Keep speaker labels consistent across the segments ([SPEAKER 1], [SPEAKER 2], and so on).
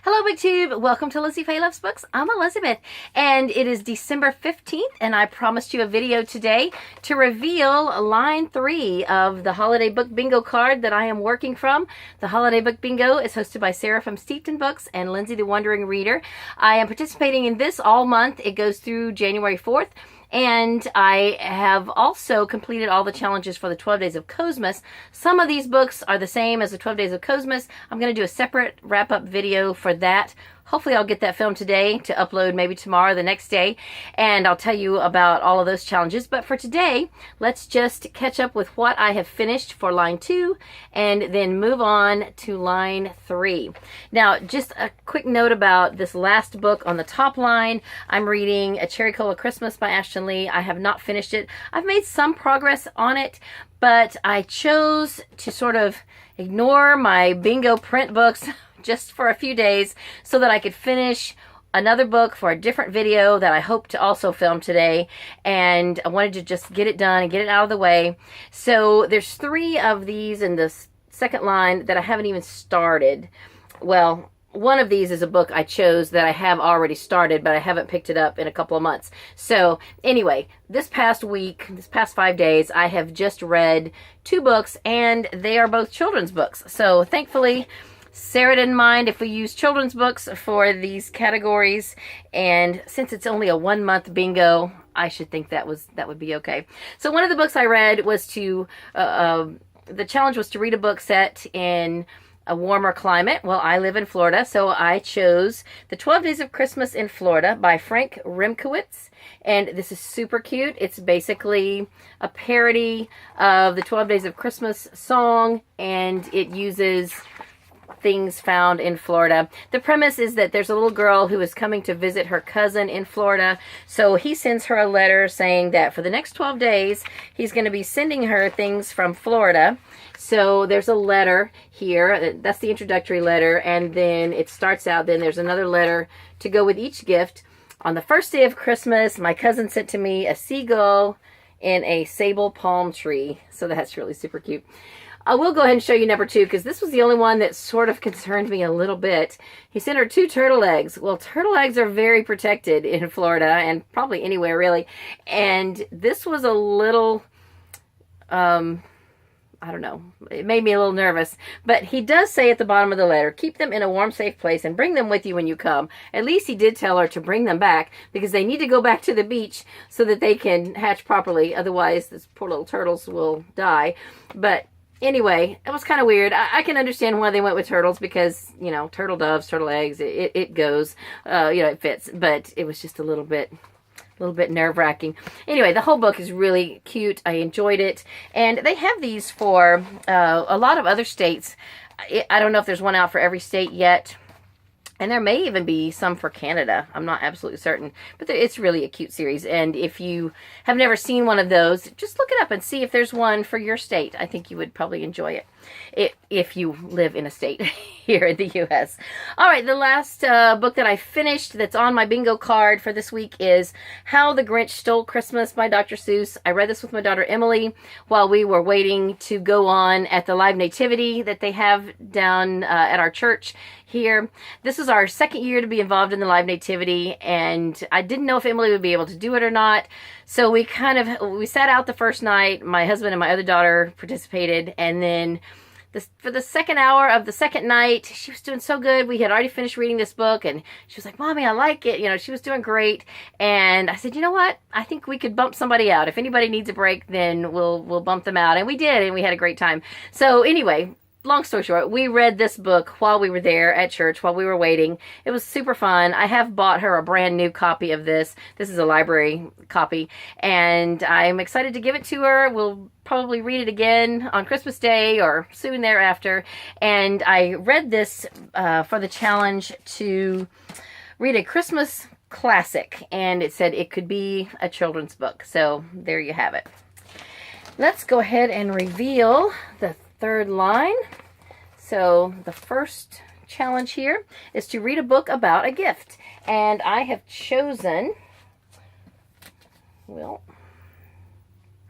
[SPEAKER 1] Hello, BookTube. Welcome to Lizziefaye Loves Books. I'm Elizabeth, and it is December 15th, and I promised you a video today to reveal line 3 of the Holiday Book Bingo card that I am working from. The Holiday Book Bingo is hosted by Sarah from Steepton Books and Lindsay the Wandering Reader. I am participating in this all month. It goes through January 4th. And I have also completed all the challenges for the 12 Days of Cosmas. Some of these books are the same as the 12 Days of Cosmas. I'm going to do a separate wrap-up video for that. Hopefully I'll get that filmed today to upload maybe tomorrow, the next day, and I'll tell you about all of those challenges. But for today, let's just catch up with what I have finished for line 2 and then move on to line 3. Now, just a quick note about this last book on the top line. I'm reading A Cherry Cola Christmas by Ashton Lee. I have not finished it. I've made some progress on it, but I chose to sort of ignore my bingo print books just for a few days so that I could finish another book for a different video that I hope to also film today. And I wanted to just get it done and get it out of the way. So there's 3 of these in the second line that I haven't even started. Well, one of these is a book I chose that I have already started, but I haven't picked it up in a couple of months. So anyway, this past week, this past 5 days, I have just read 2 books, and they are both children's books. So thankfully, Sarah didn't mind if we use children's books for these categories, and since it's only a 1-month bingo, I should think that would be okay. So one of the books I read was the challenge was to read a book set in a warmer climate. Well, I live in Florida, so I chose The 12 Days of Christmas in Florida by Frank Remkowitz, and this is super cute. It's basically a parody of the 12 Days of Christmas song, and it uses things found in Florida. The premise is that there's a little girl who is coming to visit her cousin in Florida, so he sends her a letter saying that for the next 12 days he's going to be sending her things from Florida. So there's a letter here, that's the introductory letter, and then it starts out, then there's another letter to go with each gift. On the first day of Christmas, my cousin sent to me a seagull in a sable palm tree, so that's really super cute. I will go ahead and show you number 2 because this was the only one that sort of concerned me a little bit. He sent her 2 turtle eggs. Well, turtle eggs are very protected in Florida and probably anywhere really. And this was a little, I don't know, it made me a little nervous. But he does say at the bottom of the letter, keep them in a warm, safe place and bring them with you when you come. At least he did tell her to bring them back because they need to go back to the beach so that they can hatch properly. Otherwise, these poor little turtles will die. But anyway, it was kind of weird. I can understand why they went with turtles because, you know, turtle doves, turtle eggs, it goes, you know, it fits. But it was just a little bit nerve-wracking. Anyway, the whole book is really cute. I enjoyed it. And they have these for a lot of other states. I don't know if there's one out for every state yet. And there may even be some for Canada. I'm not absolutely certain. But it's really a cute series. And if you have never seen one of those, just look it up and see if there's one for your state. I think you would probably enjoy it if you live in a state here in the U.S. All right, the last book that I finished that's on my bingo card for this week is How the Grinch Stole Christmas by Dr. Seuss. I read this with my daughter Emily while we were waiting to go on at the live nativity that they have down at our church here. This is our second year to be involved in the live nativity, and I didn't know if Emily would be able to do it or not. So we sat out the first night. My husband and my other daughter participated, and then for the second hour of the second night, she was doing so good. We had already finished reading this book, and she was like, Mommy, I like it. You know, she was doing great. And I said, you know what? I think we could bump somebody out. If anybody needs a break, then we'll bump them out. And we did, and we had a great time. So anyway, long story short, we read this book while we were there at church, while we were waiting. It was super fun. I have bought her a brand new copy of this. This is a library copy, and I'm excited to give it to her. We'll probably read it again on Christmas Day or soon thereafter. And I read this for the challenge to read a Christmas classic, and it said it could be a children's book. So there you have it. Let's go ahead and reveal the third line. So the first challenge here is to read a book about a gift, and I have chosen, well,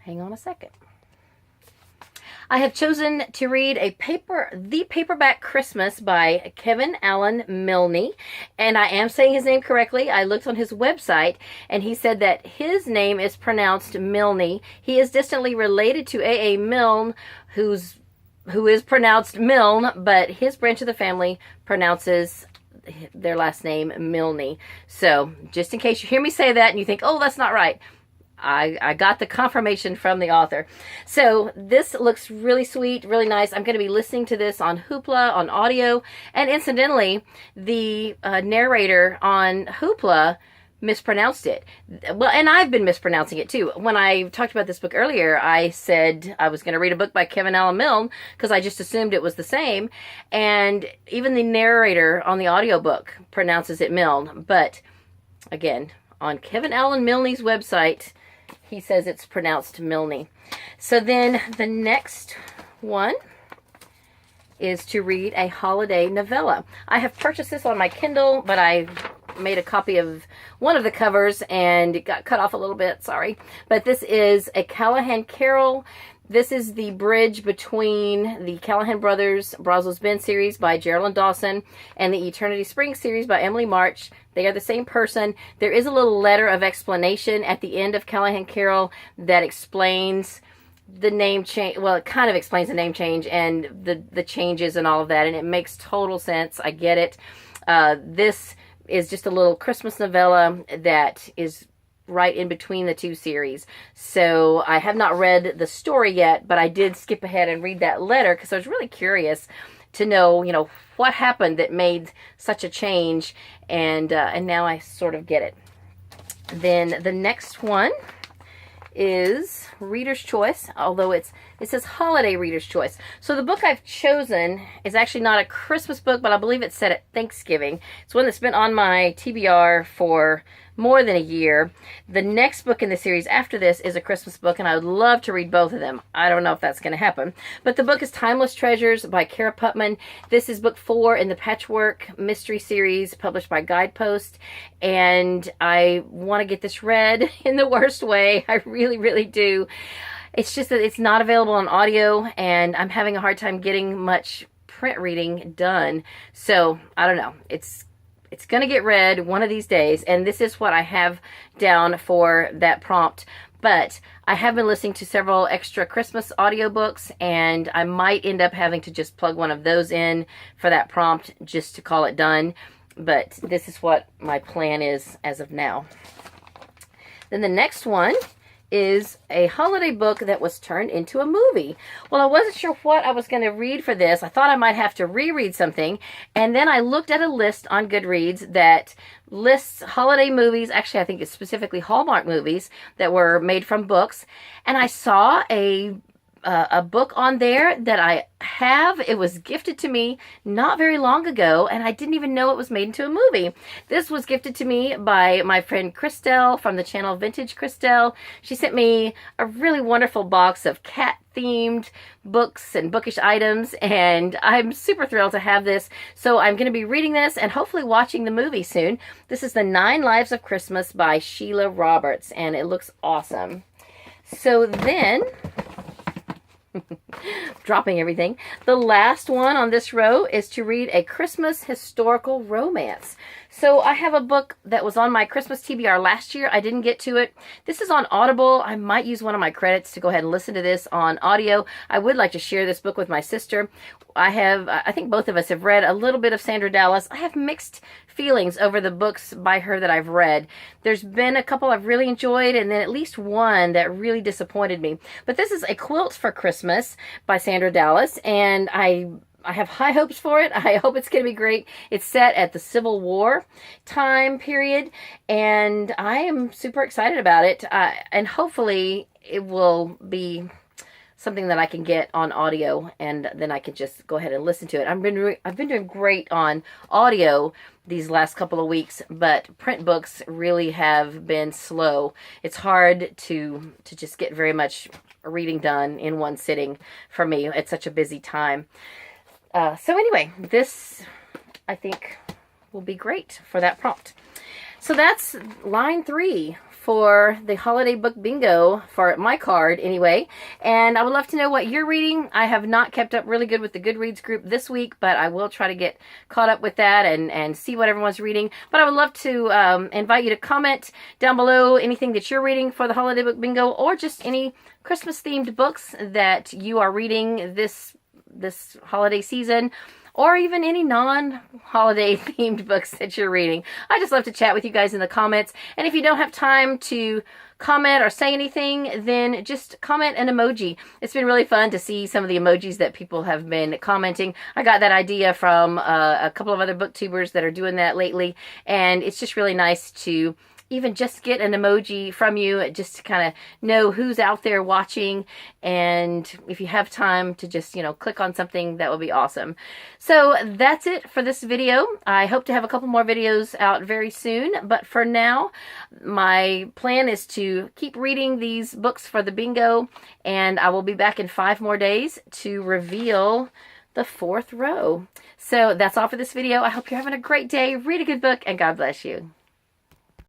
[SPEAKER 1] hang on a second. I have chosen to read The Paperback Christmas by Kevin Allen Milne. And I am saying his name correctly. I looked on his website and he said that his name is pronounced Milne. He is distantly related to A.A. Milne, who is pronounced Milne, but his branch of the family pronounces their last name Milne. So just in case you hear me say that and you think, oh, that's not right, I got the confirmation from the author. So this looks really sweet, really nice. I'm going to be listening to this on Hoopla, on audio. And incidentally, the narrator on Hoopla mispronounced it. Well, and I've been mispronouncing it too. When I talked about this book earlier, I said I was going to read a book by Kevin Allen Milne because I just assumed it was the same. And even the narrator on the audiobook pronounces it Milne. But again, on Kevin Allen Milne's website, he says it's pronounced Milne. So then the next one is to read a holiday novella. I have purchased this on my Kindle, but I made a copy of one of the covers and it got cut off a little bit, sorry. But this is a Callahan Carol. This is the bridge between the Callahan Brothers Brazos Bend series by Geraldine Dawson and the Eternity Spring series by Emily March. They are the same person. There is a little letter of explanation at the end of Callahan Carol that explains the name change. Well, it kind of explains the name change and the changes and all of that, and it makes total sense. I get it. This is just a little Christmas novella that is right in between the two series. So I have not read the story yet, but I did skip ahead and read that letter because I was really curious to know, what happened that made such a change, and now I sort of get it. Then the next one is Reader's Choice, although it says Holiday Reader's Choice. So the book I've chosen is actually not a Christmas book, but I believe it's set at Thanksgiving. It's one that's been on my TBR for more than a year. The next book in the series after this is a Christmas book, and I would love to read both of them. I don't know if that's going to happen. But the book is Timeless Treasures by Kara Putman. This is book 4 in the Patchwork Mystery Series published by Guidepost, and I want to get this read in the worst way. I really, really do. It's just that it's not available on audio, and I'm having a hard time getting much print reading done. So, I don't know. It's going to get read one of these days, and this is what I have down for that prompt. But I have been listening to several extra Christmas audiobooks, and I might end up having to just plug one of those in for that prompt just to call it done. But this is what my plan is as of now. Then the next one is a holiday book that was turned into a movie. Well, I wasn't sure what I was going to read for this. I thought I might have to reread something, and then I looked at a list on Goodreads that lists holiday movies. Actually, I think it's specifically Hallmark movies that were made from books, and I saw a book on there that I have. It was gifted to me not very long ago, and I didn't even know it was made into a movie. This was gifted to me by my friend Christelle from the channel Vintage Christelle. She sent me a really wonderful box of cat-themed books and bookish items, and I'm super thrilled to have this. So I'm going to be reading this and hopefully watching the movie soon. This is The 9 Lives of Christmas by Sheila Roberts, and it looks awesome. So then, dropping everything, the last one on this row is to read a Christmas historical romance. So I have a book that was on my Christmas TBR last year. I didn't get to it. This is on Audible. I might use one of my credits to go ahead and listen to this on audio. I would like to share this book with my sister. I think both of us have read a little bit of Sandra Dallas. I have mixed feelings over the books by her that I've read. There's been a couple I've really enjoyed, and then at least one that really disappointed me. But this is A Quilt for Christmas by Sandra Dallas, and I have high hopes for it. I hope it's going to be great. It's set at the Civil War time period, and I am super excited about it. And hopefully it will be something that I can get on audio, and then I can just go ahead and listen to it. I've been doing great on audio these last couple of weeks, but print books really have been slow. It's hard to just get very much reading done in one sitting for me. It's such a busy time. So anyway, this I think will be great for that prompt. So that's line 3 for the holiday book bingo for my card anyway. And I would love to know what you're reading. I have not kept up really good with the Goodreads group this week, but I will try to get caught up with that and see what everyone's reading. But I would love to invite you to comment down below anything that you're reading for the holiday book bingo, or just any Christmas themed books that you are reading this holiday season, or even any non-holiday themed books that you're reading. I just love to chat with you guys in the comments. And if you don't have time to comment or say anything, then just comment an emoji. It's been really fun to see some of the emojis that people have been commenting. I got that idea from a couple of other booktubers that are doing that lately, and it's just really nice to even just get an emoji from you, just to kind of know who's out there watching. And if you have time to just, click on something, that would be awesome. So that's it for this video. I hope to have a couple more videos out very soon. But for now, my plan is to keep reading these books for the bingo. And I will be back in 5 more days to reveal the 4th row. So that's all for this video. I hope you're having a great day. Read a good book, and God bless you.